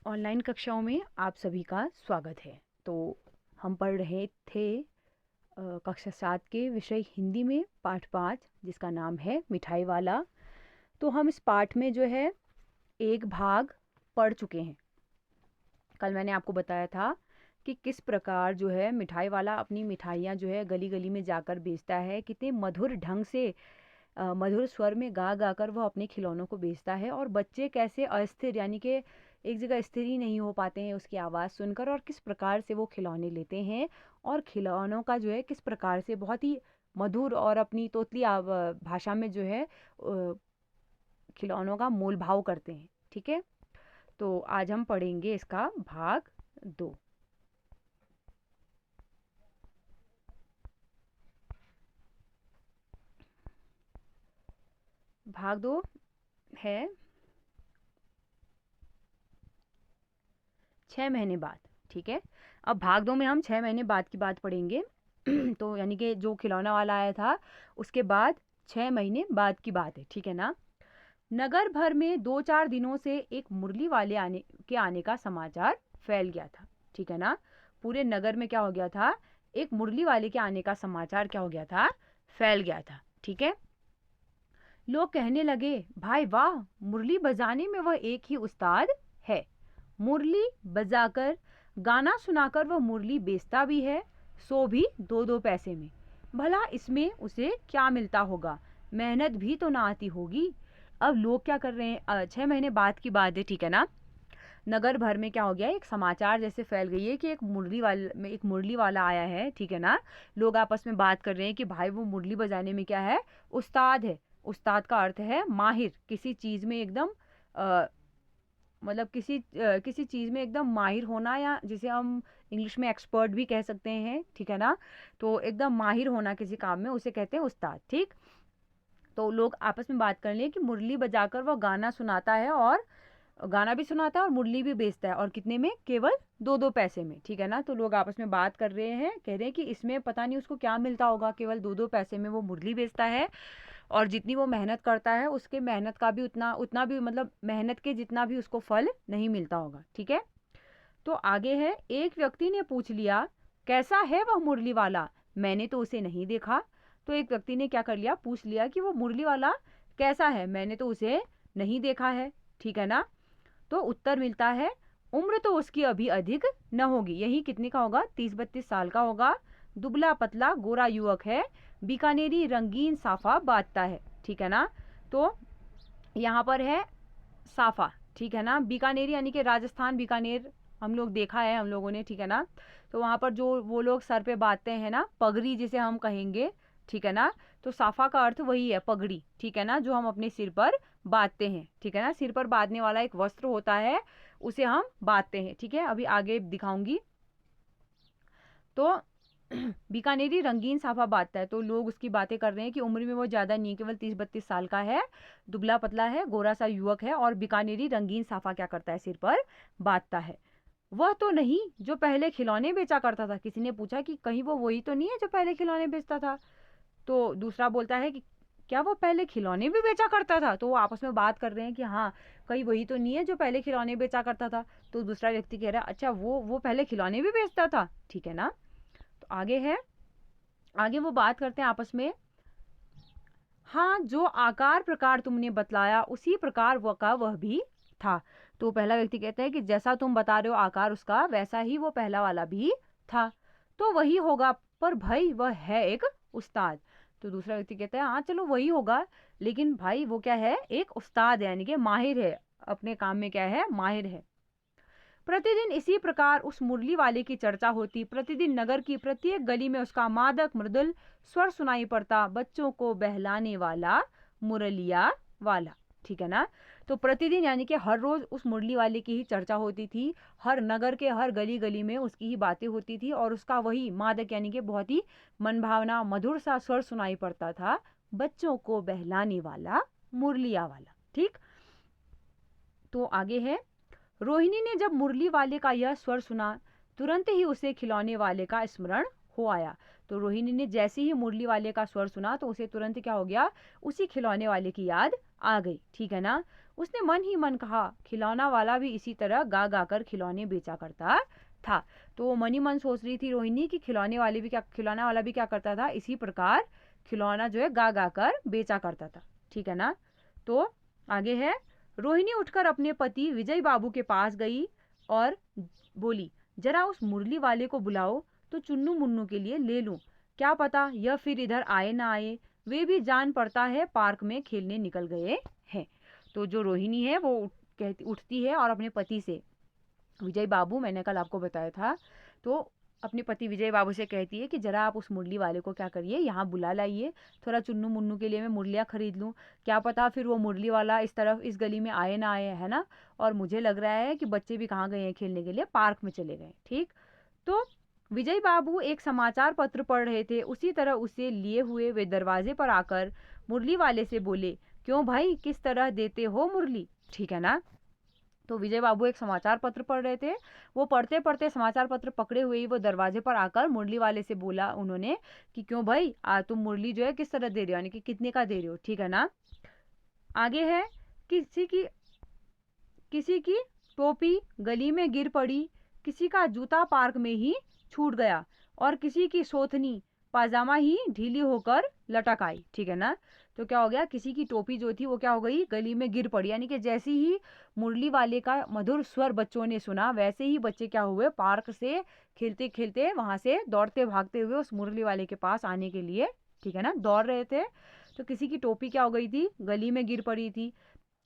Online कक्षाओं में आप सभी का स्वागत है। तो हम पढ़ रहे थे कक्षा 7 के विषय हिंदी में पाठ 5 जिसका नाम है मिठाई वाला। तो हम इस पाठ में जो है एक भाग पढ़ चुके हैं। कल मैंने आपको बताया था कि किस प्रकार जो है मिठाई वाला अपनी मिठाइयाँ जो है गली गली में जाकर बेचता है, कितने मधुर ढंग से मधुर स्वर में गा गा कर वह अपने खिलौनों को बेचता है, और बच्चे कैसे अस्थिर यानी कि एक जगह स्थिर ही नहीं हो पाते हैं उसकी आवाज़ सुनकर, और किस प्रकार से वो खिलौने लेते हैं और खिलौनों का जो है किस प्रकार से बहुत ही मधुर और अपनी तोतली भाषा में जो है खिलौनों का मोल भाव करते हैं। ठीक है, तो आज हम पढ़ेंगे इसका भाग 2। भाग 2 है 6 महीने बाद। ठीक है, अब भाग 2 में हम 6 महीने बाद की बात पढ़ेंगे। तो यानी कि जो खिलौना वाला आया था उसके बाद 6 महीने बाद की बात है। ठीक है ना। नगर भर में 2-4 दिनों से एक मुरली वाले आने का समाचार फैल गया था। ठीक है ना, पूरे नगर में क्या हो गया था, एक मुरली वाले के आने का समाचार क्या हो गया था, फैल गया था। ठीक है, लोग कहने लगे, भाई वाह, मुरली बजाने में वह एक ही उस्ताद है। मुरली बजाकर गाना सुनाकर वह मुरली बेचता भी है, सो भी 2-2 पैसे में। भला इसमें उसे क्या मिलता होगा, मेहनत भी तो ना आती होगी। अब लोग क्या कर रहे हैं, 6 महीने बाद की बात है। ठीक है ना, नगर भर में क्या हो गया, एक समाचार जैसे फैल गई है कि एक मुरली वाला आया है। ठीक है ना, लोग आपस में बात कर रहे हैं कि भाई वो मुरली बजाने में क्या है, उस्ताद है। उस्ताद का अर्थ है माहिर, किसी चीज में एकदम मतलब किसी चीज़ में एकदम माहिर होना, या जिसे हम इंग्लिश में एक्सपर्ट भी कह सकते हैं। ठीक है ना, तो एकदम माहिर होना किसी काम में उसे कहते हैं उस्ताद। ठीक, तो लोग आपस में बात कर रहे हैं कि मुरली बजाकर वह गाना सुनाता है, और गाना भी सुनाता है और मुरली भी बेचता है, और कितने में, केवल 2-2 पैसे में। ठीक है ना, तो लोग आपस में बात कर रहे हैं, कह रहे हैं कि इसमें पता नहीं उसको क्या मिलता होगा, केवल 2-2 पैसे में वो मुरली बेचता है, और जितनी वो मेहनत करता है उसके मेहनत का भी उतना उतना भी मतलब मेहनत के जितना भी उसको फल नहीं मिलता होगा। ठीक है, तो आगे है, एक व्यक्ति ने पूछ लिया, कैसा है वह मुरली वाला, मैंने तो उसे नहीं देखा। तो एक व्यक्ति ने क्या कर लिया, पूछ लिया कि वो मुरली वाला कैसा है, मैंने तो उसे नहीं देखा है। ठीक है ना, तो उत्तर मिलता है, उम्र तो उसकी अभी अधिक न होगी, यही कितने का होगा, 30-32 साल का होगा, दुबला पतला गोरा युवक है, बीकानेरी रंगीन साफा बांधता है। ठीक है ना, तो यहाँ पर है साफा। ठीक है ना, बीकानेरी यानी कि राजस्थान बीकानेर हम लोग देखा है हम लोगों ने। ठीक है ना, तो वहाँ पर जो वो लोग सर पे बांधते हैं ना, पगड़ी जिसे हम कहेंगे। ठीक है ना, तो साफा का अर्थ वही है, पगड़ी। ठीक है ना, जो हम अपने सिर पर बांधते हैं। ठीक है ना, सिर पर बांधने वाला एक वस्त्र होता है, उसे हम बांधते हैं। ठीक है, अभी आगे दिखाऊंगी। तो बीकानेरी रंगीन साफा बांधता है, तो लोग उसकी बातें कर रहे हैं कि उम्र में वो ज़्यादा नहीं है, केवल 30-32 साल का है, दुबला पतला है, गोरा सा युवक है, और बीकानेरी रंगीन साफा क्या करता है, सिर पर बांधता है। वह तो नहीं जो पहले खिलौने बेचा करता था। किसी ने पूछा कि कहीं वो वही तो नहीं है जो पहले खिलौने बेचता था। तो दूसरा बोलता है कि क्या वो पहले खिलौने भी बेचा करता था। तो वो आपस में बात कर रहे हैं कि हाँ, कहीं वही तो नहीं है जो पहले खिलौने बेचा करता था। तो दूसरा व्यक्ति कह रहा है, अच्छा वो पहले खिलौने भी बेचता था। ठीक है ना, तो आगे है, आगे वो बात करते हैं आपस में, हाँ, जो आकार प्रकार तुमने बतलाया उसी प्रकार वह भी था। तो पहला व्यक्ति कहता है कि जैसा तुम बता रहे हो आकार उसका, वैसा ही वो पहला वाला भी था। तो वही होगा, पर भाई वह है एक उस्ताद। तो दूसरा व्यक्ति कहता है, हाँ चलो वही होगा, लेकिन भाई वो क्या है, एक उस्ताद है, यानी कि माहिर है, अपने काम में क्या है, माहिर है। प्रतिदिन इसी प्रकार उस मुरली वाले की चर्चा होती। प्रतिदिन नगर की प्रत्येक गली में उसका मादक मृदुल स्वर सुनाई पड़ता, बच्चों को बहलाने वाला मुरलिया वाला। ठीक है ना, तो प्रतिदिन यानी कि हर रोज उस मुरली वाले की ही चर्चा होती थी, हर नगर के हर गली गली में उसकी ही बातें होती थी, और उसका वही मादक यानी कि बहुत ही मनभावना मधुर सा स्वर सुनाई पड़ता था, बच्चों को बहलाने वाला मुरलिया वाला। ठीक, तो आगे है, रोहिणी ने जब मुरली वाले का यह स्वर सुना, तुरंत ही उसे खिलौने वाले का स्मरण हो आया। तो रोहिणी ने जैसे ही मुरली वाले का स्वर सुना तो उसे तुरंत क्या हो गया, उसी खिलौने वाले की याद आ गई, ठीक है ना। उसने मन ही मन कहा, खिलौना वाला भी इसी तरह गा गा कर खिलौने बेचा करता था। तो वो मन ही मन सोच रही थी रोहिणी कि खिलौना वाला भी क्या करता था, इसी प्रकार खिलौना जो है गा गा कर बेचा करता था, ठीक है ना। तो आगे है, रोहिणी उठकर अपने पति विजय बाबू के पास गई और बोली, जरा उस मुरली वाले को बुलाओ तो चुन्नू मुन्नू के लिए ले लूं, क्या पता यह फिर इधर आए ना आए, वे भी जान पड़ता है पार्क में खेलने निकल गए हैं। तो जो रोहिणी है वो उठती है और अपने पति से, विजय बाबू मैंने कल आपको बताया था, तो अपने पति विजय बाबू से कहती है कि जरा आप उस मुरली वाले को क्या करिए, यहाँ बुला लाइए, थोड़ा चुन्नू मुन्नू के लिए मैं मुरलियाँ खरीद लूँ, क्या पता फिर वो मुरली वाला इस तरफ इस गली में आए ना आए, है ना। और मुझे लग रहा है कि बच्चे भी कहाँ गए हैं खेलने के लिए, पार्क में चले गए, ठीक। तो विजय बाबू एक समाचार पत्र पढ़ रहे थे, उसी तरह उसे लिए हुए वे दरवाजे पर आकर मुरली वाले से बोले, क्यों भाई, किस तरह देते हो मुरली, ठीक है ना। तो विजय बाबू एक समाचार पत्र पढ़ रहे थे, वो पढ़ते पढ़ते समाचार पत्र पकड़े हुए ही वो दरवाजे पर आकर मुरली वाले से बोला उन्होंने कि क्यों भाई, तुम मुरली जो है किस तरह दे रहे हो, यानी कि कितने का दे रहे हो, ठीक है ना। आगे है, किसी की किसी की टोपी गली में गिर पड़ी, किसी का जूता पार्क में ही छूट गया और किसी की सोथनी पाजामा ही ढीली होकर लटक आई, ठीक है ना। तो क्या हो गया, किसी की टोपी जो थी वो क्या हो गई, गली में गिर पड़ी, यानी कि जैसे ही मुरली वाले का मधुर स्वर बच्चों ने सुना, वैसे ही बच्चे क्या हुए, पार्क से खेलते खेलते वहां से दौड़ते भागते हुए उस मुरली वाले के पास आने के लिए, ठीक है ना, दौड़ रहे थे। तो किसी की टोपी क्या हो गई थी, गली में गिर पड़ी थी,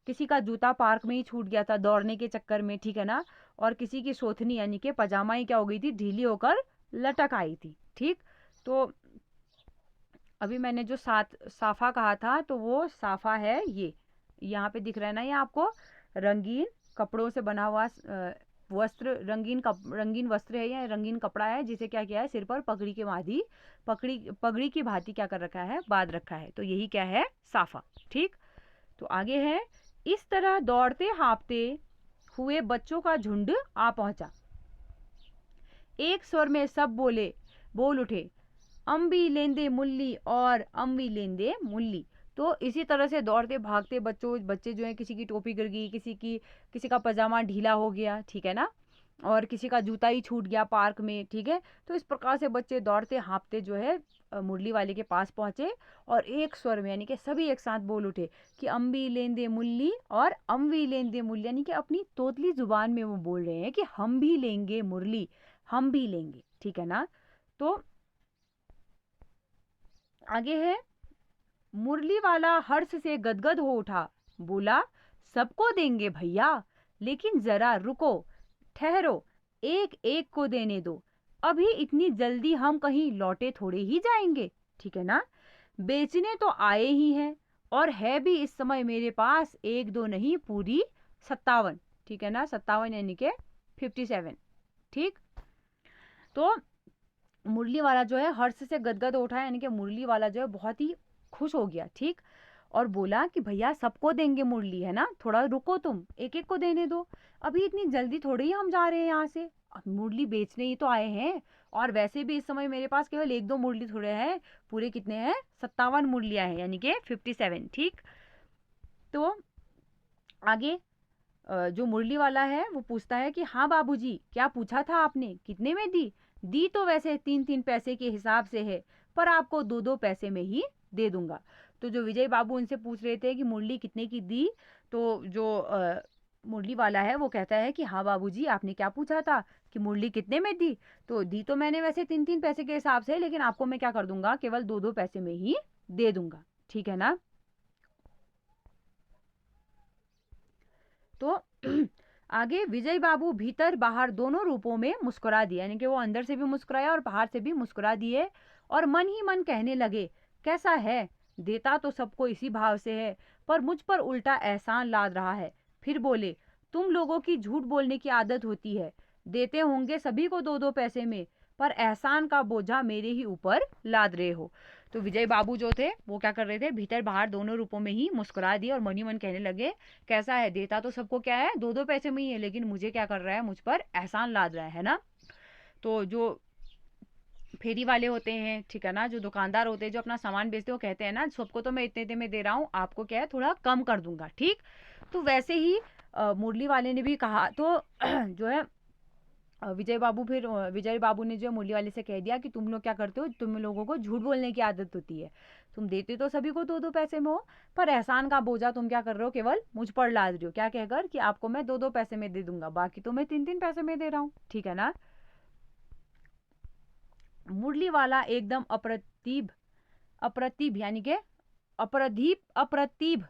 किसी का जूता पार्क में ही छूट गया था दौड़ने के चक्कर में, ठीक है ना। और किसी की सोथनी यानी कि पजामा ही क्या हो गई थी, ढीली होकर लटक आई थी, ठीक। तो अभी मैंने जो साफा कहा था, तो वो साफा है, ये यहाँ पे दिख रहा है ना, ये आपको रंगीन कपड़ों से बना हुआ वस्त्र, रंगीन वस्त्र है या रंगीन कपड़ा है, जिसे क्या किया है, सिर पर पगड़ी के मादी पगड़ी की भांति क्या कर रखा है, बांध रखा है, तो यही क्या है, साफा, ठीक। तो आगे है, इस तरह दौड़ते हाँफते हुए बच्चों का झुंड आ पहुंचा, एक स्वर में सब बोल उठे, अम्बी लेंदे मुल्ली और अम्बी लेंदे मुल्ली। तो इसी तरह से दौड़ते भागते बच्चे जो है, किसी की टोपी गिर गई, किसी का पजामा ढीला हो गया, ठीक है ना, और किसी का जूता ही छूट गया पार्क में, ठीक है। तो इस प्रकार से बच्चे दौड़ते हाँफते जो है मुरली वाले के पास पहुंचे और एक स्वर में यानी कि सभी एक साथ बोल उठे कि अम्बी लेंदे मुल्ली और अम्बी लेंदे मुल्ली, यानी कि अपनी तोतली जुबान में वो बोल रहे हैं कि हम भी लेंगे मुरली, हम भी लेंगे, ठीक है ना। तो आगे है, मुरली वाला हर्ष से गदगद हो उठा, बोला, सबको देंगे भैया, लेकिन जरा रुको, ठहरो, एक एक को देने दो, अभी इतनी जल्दी हम कहीं लौटे थोड़े ही जाएंगे, ठीक है ना। बेचने तो आए ही हैं, और है भी इस समय मेरे पास एक दो नहीं, पूरी 57, ठीक है ना, 57 यानी के 57, ठीक। तो मुरली वाला जो है हर्ष से गदगद उठा है, यानी कि मुरली वाला जो है बहुत ही खुश हो गया, ठीक। और बोला कि भैया सबको देंगे मुरली, है ना, थोड़ा रुको, तुम एक एक को देने दो, अभी इतनी जल्दी थोड़ी ही हम जा रहे हैं यहाँ से, अब मुरली बेचने ही तो आए हैं, और वैसे भी इस समय मेरे पास केवल एक दो मुरली थोड़े हैं, पूरे कितने हैं, 57 मुरलियाँ हैं, यानी कि 57, ठीक। तो आगे जो मुरली वाला है वो पूछता है कि हाँ बाबूजी, क्या पूछा था आपने, कितने में दी तो वैसे 3-3 पैसे के हिसाब से है, पर आपको 2-2 पैसे में ही दे दूंगा। तो जो विजय बाबू उनसे पूछ रहे थे कि मुरली कितने की दी, तो जो मुरली वाला है वो कहता है कि हाँ बाबूजी, आपने क्या पूछा था कि मुरली कितने में दी तो मैंने वैसे 3-3 पैसे के हिसाब से, लेकिन आपको मैं क्या कर दूंगा, केवल 2-2 पैसे में ही दे दूंगा, ठीक है ना। तो आगे विजय बाबू भीतर बाहर दोनों रूपों में मुस्कुरा दिए, यानी कि वो अंदर से भी मुस्कुराया और बाहर से भी मुस्कुरा दिए, और मन ही मन कहने लगे, कैसा है, देता तो सबको इसी भाव से है, पर मुझ पर उल्टा एहसान लाद रहा है। फिर बोले, तुम लोगों की झूठ बोलने की आदत होती है, देते होंगे सभी को 2-2 पैसे में, पर एहसान का बोझा मेरे ही ऊपर लाद रहे हो। तो विजय बाबू जो थे वो क्या कर रहे थे, भीतर बाहर दोनों रूपों में ही मुस्कुरा दिए और मन ही मन कहने लगे, कैसा है, देता तो सबको क्या है, 2-2 पैसे में ही है, लेकिन मुझे क्या कर रहा है, मुझ पर एहसान लाद रहा है ना। तो जो फेरी वाले होते हैं, ठीक है ना, जो दुकानदार होते हैं जो अपना सामान बेचते हैं, वो कहते हैं ना सबको तो मैं इतने इतने में दे रहा हूँ, आपको क्या है थोड़ा कम कर दूंगा, ठीक। तो वैसे ही मुरली वाले ने भी कहा, तो जो है विजय बाबू ने जो मुरली वाले से कह दिया कि तुम लोग क्या करते हो, तुम लोगों को झूठ बोलने की आदत होती है, तुम देते तो सभी को दो दो पैसे में हो, पर एहसान का बोझा तुम क्या कर रहे हो, केवल मुझ पर लाद रहे हो, क्या कहकर कि आपको मैं दो दो पैसे में दे दूंगा, बाकी तो मैं तीन तीन पैसे में दे रहा हूँ, ठीक है ना। मुरली वाला एकदम अप्रतिभ अप्रतिभ यानी कि अप्रतिभ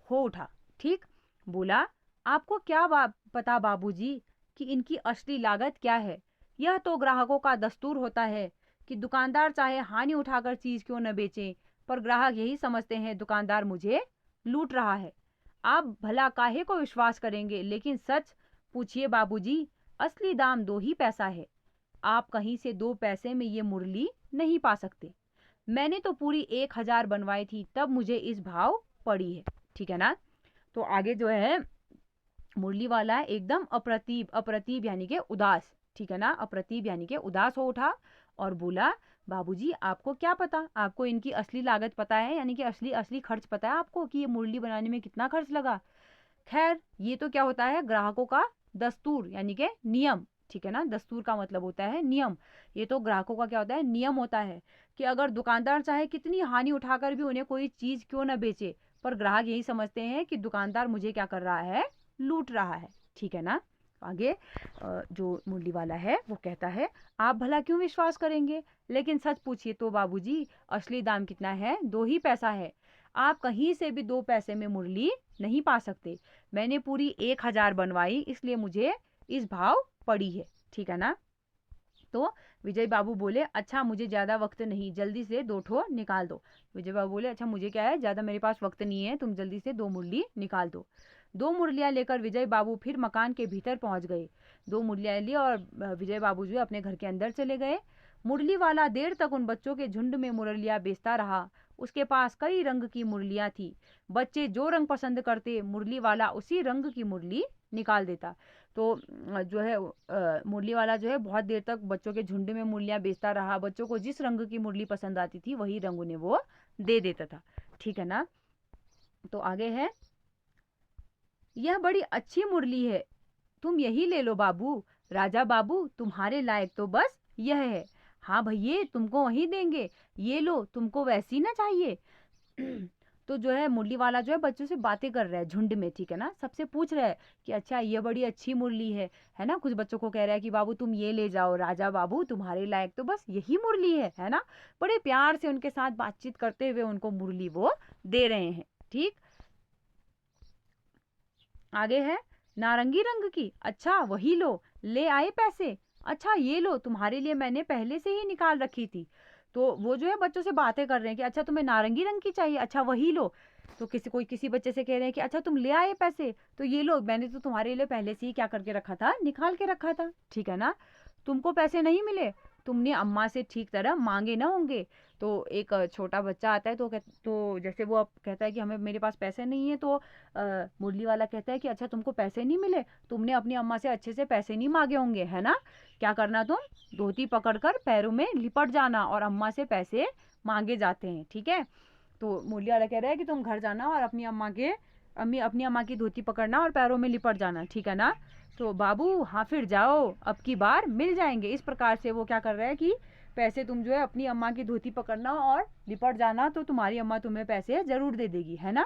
हो उठा, ठीक। बोला, आपको क्या पता बाबूजी कि इनकी असली लागत क्या है। यह तो ग्राहकों का दस्तूर होता है कि दुकानदार चाहे हानि उठाकर चीज क्यों न बेचे, पर ग्राहक यही समझते हैं दुकानदार मुझे लूट रहा है। आप भला काहे को विश्वास करेंगे, लेकिन सच पूछिए बाबूजी, असली दाम 2 ही पैसा है। आप कहीं से 2 पैसे में ये मुरली नहीं पा सकते। मैंने तो पूरी 1000 बनवाई थी, तब मुझे इस भाव पड़ी है, ठीक है ना। तो आगे जो है मुरली वाला एकदम अप्रतीब यानी कि उदास, ठीक है ना, अप्रतीब यानी कि उदास हो उठा और बोला, बाबूजी आपको क्या पता, आपको इनकी असली लागत पता है, यानी कि असली असली खर्च पता है आपको कि ये मुरली बनाने में कितना खर्च लगा। खैर ये तो क्या होता है, ग्राहकों का दस्तूर यानी कि नियम, ठीक है ना, दस्तूर का मतलब होता है नियम। ये तो ग्राहकों का क्या होता है, नियम होता है कि अगर दुकानदार चाहे कितनी हानि उठाकर भी उन्हें कोई चीज क्यों ना बेचे, पर ग्राहक यही समझते हैं कि दुकानदार मुझे क्या कर रहा है, लूट रहा है, ठीक है ना। आगे जो मुरली वाला है वो कहता है, आप भला क्यों विश्वास करेंगे, लेकिन सच पूछिए तो बाबूजी, असली दाम कितना है, 2 ही पैसा है। आप कहीं से भी 2 पैसे में मुरली नहीं पा सकते। मैंने पूरी 1000 बनवाई, इसलिए मुझे इस भाव पड़ी है, ठीक है ना। तो विजय बाबू बोले, अच्छा मुझे ज़्यादा वक्त नहीं, जल्दी से 2 ठो निकाल दो। विजय बाबू बोले, अच्छा मुझे क्या है, ज़्यादा मेरे पास वक्त नहीं है, तुम जल्दी से 2 मुरली निकाल दो। 2 मुरलियाँ लेकर विजय बाबू फिर मकान के भीतर पहुंच गए। 2 मुरलियाँ ली और विजय बाबू जो अपने घर के अंदर चले गए। मुरली वाला देर तक उन बच्चों के झुंड में मुरलियाँ बेचता रहा। उसके पास कई रंग की मुरलियाँ थी। बच्चे जो रंग पसंद करते, मुरली वाला उसी रंग की मुरली निकाल देता। तो जो है मुरली वाला जो है बहुत देर तक बच्चों के झुंड में मुरलियाँ बेचता रहा। बच्चों को जिस रंग की मुरली पसंद आती थी वही रंग उन्हें वो दे देता था, ठीक है ना। तो आगे है, यह बड़ी अच्छी मुरली है, तुम यही ले लो बाबू। राजा बाबू तुम्हारे लायक तो बस यह है। हाँ भैये तुमको वही देंगे, ये लो, तुमको वैसी ना चाहिए। तो जो है मुरली वाला जो है बच्चों से बातें कर रहा है झुंड में, ठीक है ना, सबसे पूछ रहा है कि अच्छा ये बड़ी अच्छी मुरली है ना। कुछ बच्चों को कह रहा है कि बाबू तुम ये ले जाओ, राजा बाबू तुम्हारे लायक तो बस यही मुरली है ना। बड़े प्यार से उनके साथ बातचीत करते हुए उनको मुरली वो दे रहे हैं, ठीक। आगे है, नारंगी रंग की, अच्छा वही लो, ले आए पैसे। अच्छा ये लो, तुम्हारे लिए मैंने पहले से ही निकाल रखी थी। तो वो जो है बच्चों से बातें कर रहे हैं कि अच्छा तुम्हें नारंगी रंग की चाहिए, अच्छा वही लो। तो किसी बच्चे से कह रहे हैं कि अच्छा तुम ले आए पैसे, तो ये लो, मैंने तो तुम्हारे लिए पहले से ही क्या करके रखा था, निकाल के रखा था, ठीक है ना। तुमको पैसे नहीं मिले, तुमने अम्मा से ठीक तरह मांगे ना होंगे। तो एक छोटा बच्चा आता है, तो जैसे वो अब कहता है कि हमें मेरे पास पैसे नहीं है, तो मुरली वाला कहता है कि अच्छा तुमको पैसे नहीं मिले, तुमने अपनी अम्मा से अच्छे से पैसे नहीं मांगे होंगे, है ना। क्या करना, तुम धोती पकड़कर पैरों में लिपट जाना और अम्मा से पैसे मांगे जाते हैं, ठीक है। तो मुरली वाला कह रहा है कि तुम घर जाना और अपनी अम्मा की धोती पकड़ना और पैरों में लिपट जाना, ठीक है ना। तो बाबू हाँ फिर जाओ, अब की बार मिल जाएंगे। इस प्रकार से वो क्या कर रहा है कि पैसे तुम जो है अपनी अम्मा की धोती पकड़ना और लिपट जाना, तो तुम्हारी अम्मा तुम्हें पैसे जरूर दे देगी, है ना।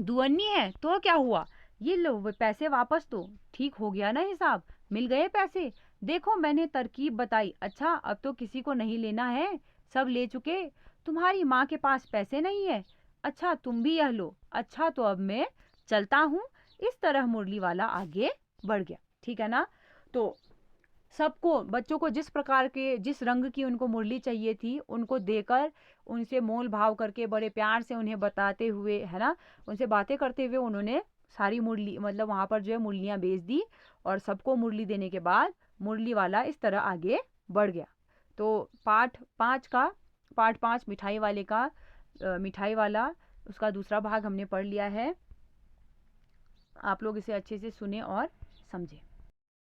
दुअन्नी है तो क्या हुआ, ये लो वो पैसे वापस दो, ठीक हो गया ना हिसाब, मिल गए पैसे। देखो मैंने तरकीब बताई, अच्छा अब तो किसी को नहीं लेना है, सब ले चुके। तुम्हारी माँ के पास पैसे नहीं है, अच्छा तुम भी यह लो, अच्छा तो अब मैं चलता हूँ। इस तरह मुरली वाला आगे बढ़ गया, ठीक है ना। तो सबको, बच्चों को जिस प्रकार के जिस रंग की उनको मुरली चाहिए थी उनको देकर, उनसे मोल भाव करके बड़े प्यार से उन्हें बताते हुए, है ना, उनसे बातें करते हुए उन्होंने सारी मुरली मतलब वहाँ पर जो है मुरलियाँ बेच दी। और सबको मुरली देने के बाद मुरली वाला इस तरह आगे बढ़ गया। तो पार्ट 5 मिठाई वाले का मिठाई वाला उसका दूसरा भाग हमने पढ़ लिया है। आप लोग इसे अच्छे से सुने और समझें।